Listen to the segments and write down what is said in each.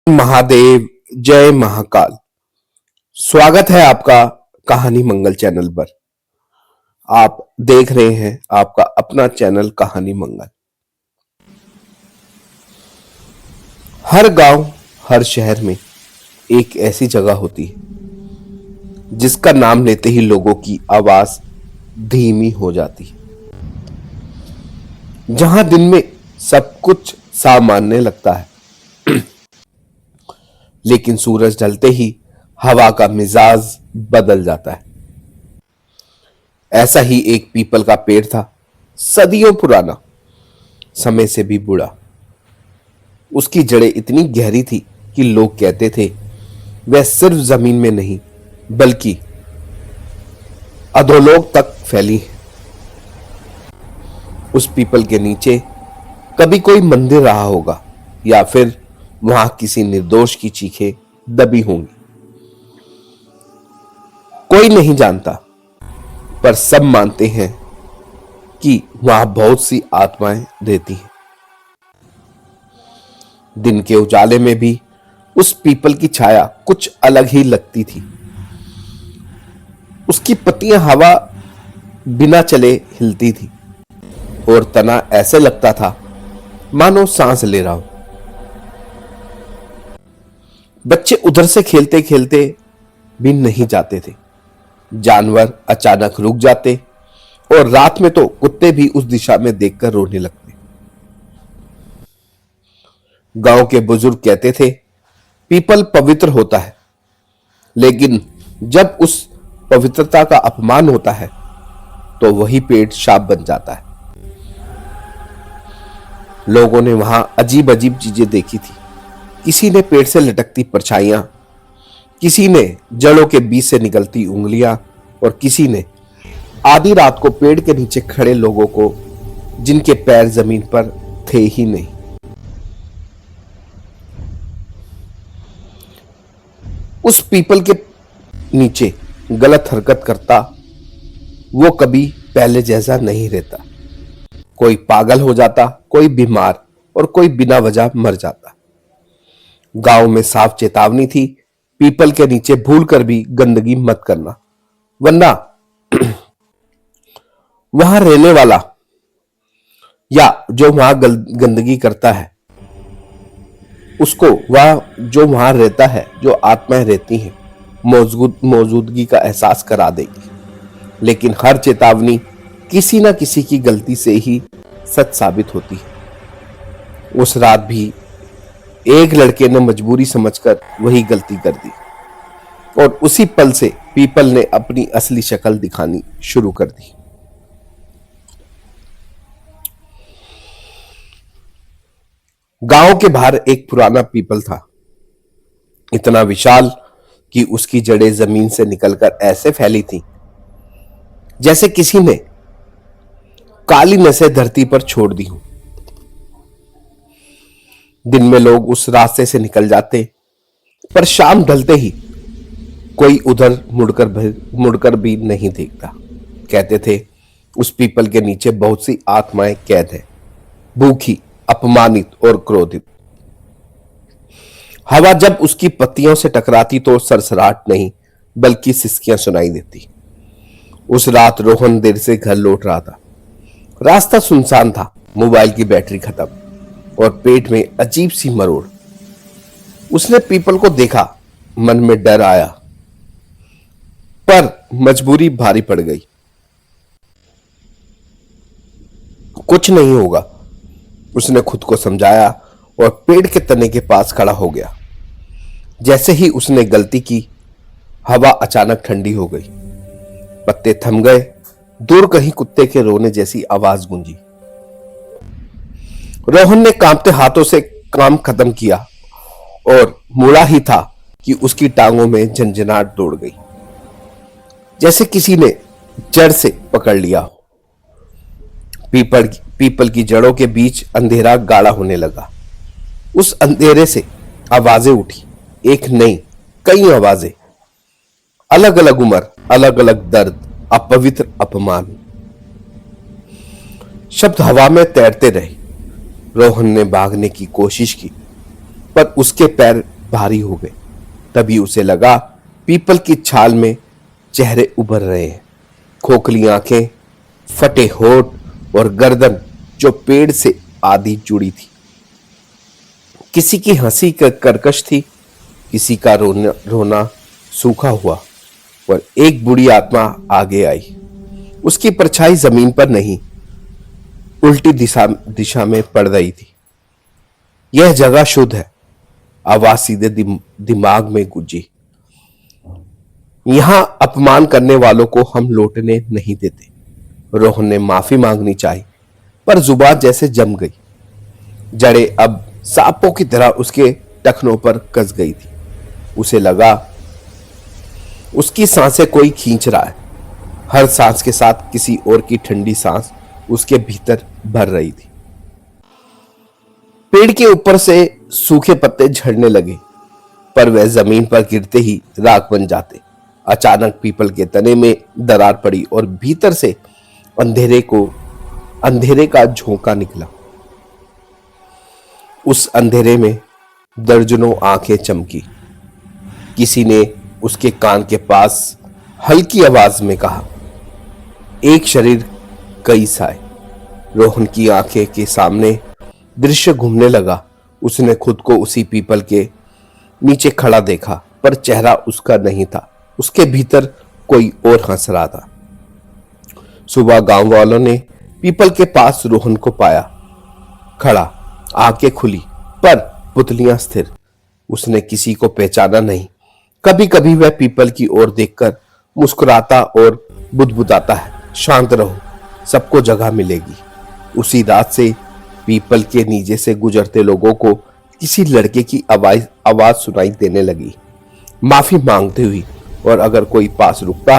महादेव, जय महाकाल। स्वागत है आपका कहानी मंगल चैनल पर। आप देख रहे हैं आपका अपना चैनल कहानी मंगल। हर गांव, हर शहर में एक ऐसी जगह होती है जिसका नाम लेते ही लोगों की आवाज धीमी हो जाती है, जहां दिन में सब कुछ सामान्य लगता है, लेकिन सूरज ढलते ही हवा का मिजाज बदल जाता है। ऐसा ही एक पीपल का पेड़ था, सदियों पुराना, समय से भी बूढ़ा। उसकी जड़ें इतनी गहरी थी कि लोग कहते थे वह सिर्फ जमीन में नहीं बल्कि अधोलोक तक फैली है। उस पीपल के नीचे कभी कोई मंदिर रहा होगा या फिर वहां किसी निर्दोष की चीखें दबी होंगी। कोई नहीं जानता, पर सब मानते हैं कि वहां बहुत सी आत्माएं रहती हैं। दिन के उजाले में भी उस पीपल की छाया कुछ अलग ही लगती थी। उसकी पत्तियां हवा बिना चले हिलती थी और तना ऐसे लगता था मानो सांस ले रहा हो। बच्चे उधर से खेलते खेलते भी नहीं जाते थे। जानवर अचानक रुक जाते और रात में तो कुत्ते भी उस दिशा में देखकर रोने लगते। गांव के बुजुर्ग कहते थे पीपल पवित्र होता है, लेकिन जब उस पवित्रता का अपमान होता है तो वही पेड़ शाप बन जाता है। लोगों ने वहां अजीब अजीब चीजें देखी थी। किसी ने पेड़ से लटकती परछाइयां, किसी ने जड़ों के बीच से निकलती उंगलियां और किसी ने आधी रात को पेड़ के नीचे खड़े लोगों को जिनके पैर जमीन पर थे ही नहीं। उस पीपल के नीचे गलत हरकत करता वो कभी पहले जैसा नहीं रहता। कोई पागल हो जाता, कोई बीमार और कोई बिना वजह मर जाता। गांव में साफ चेतावनी थी, पीपल के नीचे भूलकर भी गंदगी मत करना, वरना वहां रहने वाला या जो वहां गंदगी करता है उसको वह जो वहां रहता है, जो आत्माएं रहती हैं, मौजूदगी का एहसास करा देगी। लेकिन हर चेतावनी किसी ना किसी की गलती से ही सच साबित होती है। उस रात भी एक लड़के ने मजबूरी समझकर वही गलती कर दी और उसी पल से पीपल ने अपनी असली शक्ल दिखानी शुरू कर दी। गांव के बाहर एक पुराना पीपल था, इतना विशाल कि उसकी जड़ें जमीन से निकलकर ऐसे फैली थी जैसे किसी ने काली नसें धरती पर छोड़ दी हूं। दिन में लोग उस रास्ते से निकल जाते, पर शाम ढलते ही कोई उधर मुड़कर भी नहीं देखता। कहते थे उस पीपल के नीचे बहुत सी आत्माएं कैद है, भूखी, अपमानित और क्रोधित। हवा जब उसकी पत्तियों से टकराती तो सरसराहट नहीं बल्कि सिसकियां सुनाई देती। उस रात रोहन देर से घर लौट रहा था। रास्ता सुनसान था, मोबाइल की बैटरी खत्म और पेट में अजीब सी मरोड़। उसने पीपल को देखा, मन में डर आया, पर मजबूरी भारी पड़ गई। कुछ नहीं होगा, उसने खुद को समझाया और पेड़ के तने के पास खड़ा हो गया। जैसे ही उसने गलती की, हवा अचानक ठंडी हो गई, पत्ते थम गए, दूर कहीं कुत्ते के रोने जैसी आवाज गूंजी। रोहन ने कांपते हाथों से काम खत्म किया और मुड़ा ही था कि उसकी टांगों में झंझनाहट दौड़ गई, जैसे किसी ने जड़ से पकड़ लिया हो। पीपल की जड़ों के बीच अंधेरा गाढ़ा होने लगा। उस अंधेरे से आवाजें उठी, एक नहीं, कई आवाजें, अलग अलग उम्र, अलग अलग दर्द, अपवित्र अपमान। शब्द हवा में तैरते रहे। रोहन ने भागने की कोशिश की, पर उसके पैर भारी हो गए। तभी उसे लगा पीपल की छाल में चेहरे उभर रहे हैं, खोखली आंखें, फटे होठ और गर्दन जो पेड़ से आधी जुड़ी थी। किसी की हंसी कर्कश थी, किसी का रोना सूखा हुआ, और एक बुढ़ी आत्मा आगे आई। उसकी परछाई जमीन पर नहीं, उल्टी दिशा दिशा में पड़ रही थी। यह जगह शुद्ध है, आवाज सीधे दिमाग में गूंजी। यहां अपमान करने वालों को हम लौटने नहीं देते। रोहन ने माफी मांगनी चाहिए, पर जुबान जैसे जम गई। जड़ें अब सांपों की तरह उसके टखनों पर कस गई थी। उसे लगा उसकी सांसें कोई खींच रहा है। हर सांस के साथ किसी और की ठंडी सांस उसके भीतर भर रही थी। पेड़ के ऊपर से सूखे पत्ते झड़ने लगे, पर वह जमीन पर गिरते ही राख बन जाते। अचानक पीपल के तने में दरार पड़ी और भीतर से अंधेरे का झोंका निकला। उस अंधेरे में दर्जनों आंखें चमकी। किसी ने उसके कान के पास हल्की आवाज में कहा, एक शरीर कई साए। रोहन की आंखें के सामने दृश्य घूमने लगा। उसने खुद को उसी पीपल के नीचे खड़ा देखा, पर चेहरा उसका नहीं था। उसके भीतर कोई और हंस रहा था। सुबह गांव वालों ने पीपल के पास रोहन को पाया, खड़ा, आंखें खुली पर पुतलियां स्थिर। उसने किसी को पहचाना नहीं। कभी कभी वह पीपल की ओर देखकर मुस्कुराता और बुदबुदाता है, शांत रहो, सबको जगह मिलेगी। उसी रात से पीपल के नीचे से गुजरते लोगों को किसी लड़के की आवाज सुनाई देने लगी, माफी मांगते हुई, और अगर कोई पास रुकता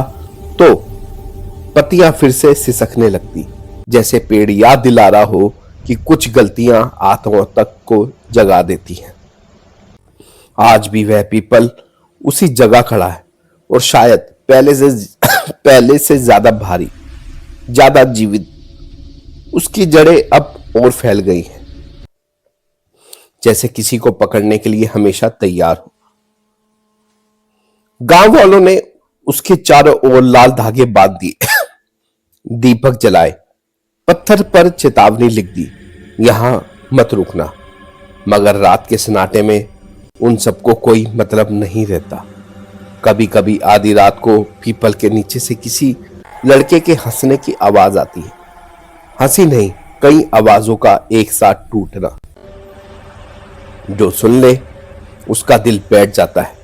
तो पत्तियां फिर से सिसकने लगती, जैसे पेड़ याद दिला रहा हो कि कुछ गलतियां आत्माओं तक को जगा देती हैं। आज भी वह पीपल उसी जगह खड़ा है, और शायद पहले से ज्यादा भारी, ज्यादा जीवित। उसकी जड़ें अब और फैल गई हैं, जैसे किसी को पकड़ने के लिए हमेशा तैयार हो। गांव वालों ने उसके चारों ओर लाल धागे बांध दिए, दीपक जलाए, पत्थर पर चेतावनी लिख दी, यहां मत रुकना। मगर रात के सन्नाटे में उन सबको कोई मतलब नहीं रहता। कभी कभी आधी रात को पीपल के नीचे से किसी लड़के के हंसने की आवाज आती है। हंसी नहीं, कई आवाजों का एक साथ टूटना। जो सुन ले उसका दिल बैठ जाता है।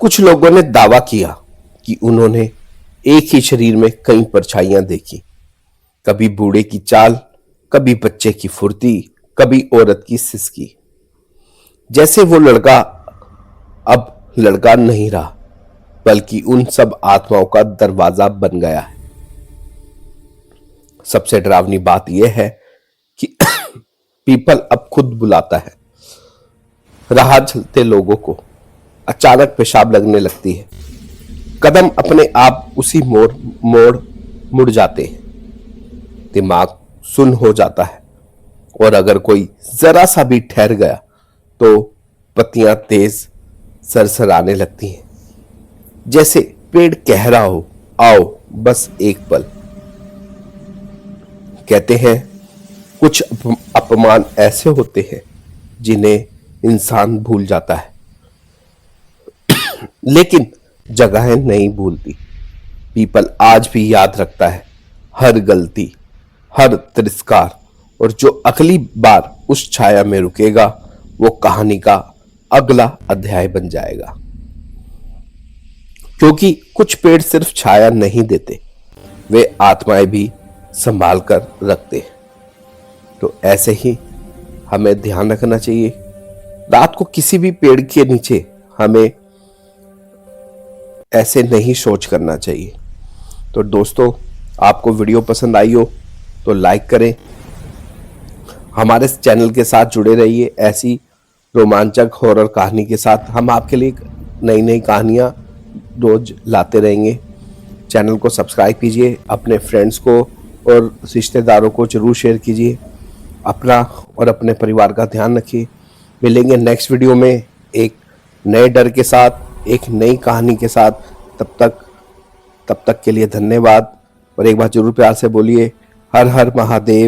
कुछ लोगों ने दावा किया कि उन्होंने एक ही शरीर में कई परछाइयां देखी, कभी बूढ़े की चाल, कभी बच्चे की फुर्ती, कभी औरत की सिसकी। जैसे वो लड़का अब लड़का नहीं रहा, बल्कि उन सब आत्माओं का दरवाजा बन गया है। सबसे डरावनी बात यह है कि पीपल अब खुद बुलाता है। राह चलते लोगों को अचानक पेशाब लगने लगती है। कदम अपने आप उसी मुड़ जाते हैं। दिमाग सुन्न हो जाता है, और अगर कोई जरा सा भी ठहर गया तो पत्तियां तेज सरसराने लगती हैं, जैसे पेड़ कह रहा हो, आओ बस एक पल। कहते हैं कुछ अपमान ऐसे होते हैं जिन्हें इंसान भूल जाता है, लेकिन जगहें नहीं भूलती। पीपल आज भी याद रखता है हर गलती, हर तिरस्कार, और जो अगली बार उस छाया में रुकेगा वो कहानी का अगला अध्याय बन जाएगा। क्योंकि कुछ पेड़ सिर्फ छाया नहीं देते, वे आत्माएं भी संभाल कर रखते हैं। तो ऐसे ही हमें ध्यान रखना चाहिए। रात को किसी भी पेड़ के नीचे हमें ऐसे नहीं सोच करना चाहिए। तो दोस्तों, आपको वीडियो पसंद आई हो तो लाइक करें, हमारे चैनल के साथ जुड़े रहिए। ऐसी रोमांचक हॉरर कहानी के साथ हम आपके लिए नई नई कहानियां रोज लाते रहेंगे। चैनल को सब्सक्राइब कीजिए, अपने फ्रेंड्स को और रिश्तेदारों को जरूर शेयर कीजिए। अपना और अपने परिवार का ध्यान रखिए। मिलेंगे नेक्स्ट वीडियो में एक नए डर के साथ, एक नई कहानी के साथ। तब तक के लिए धन्यवाद। और एक बार जरूर प्यार से बोलिए, हर हर महादेव।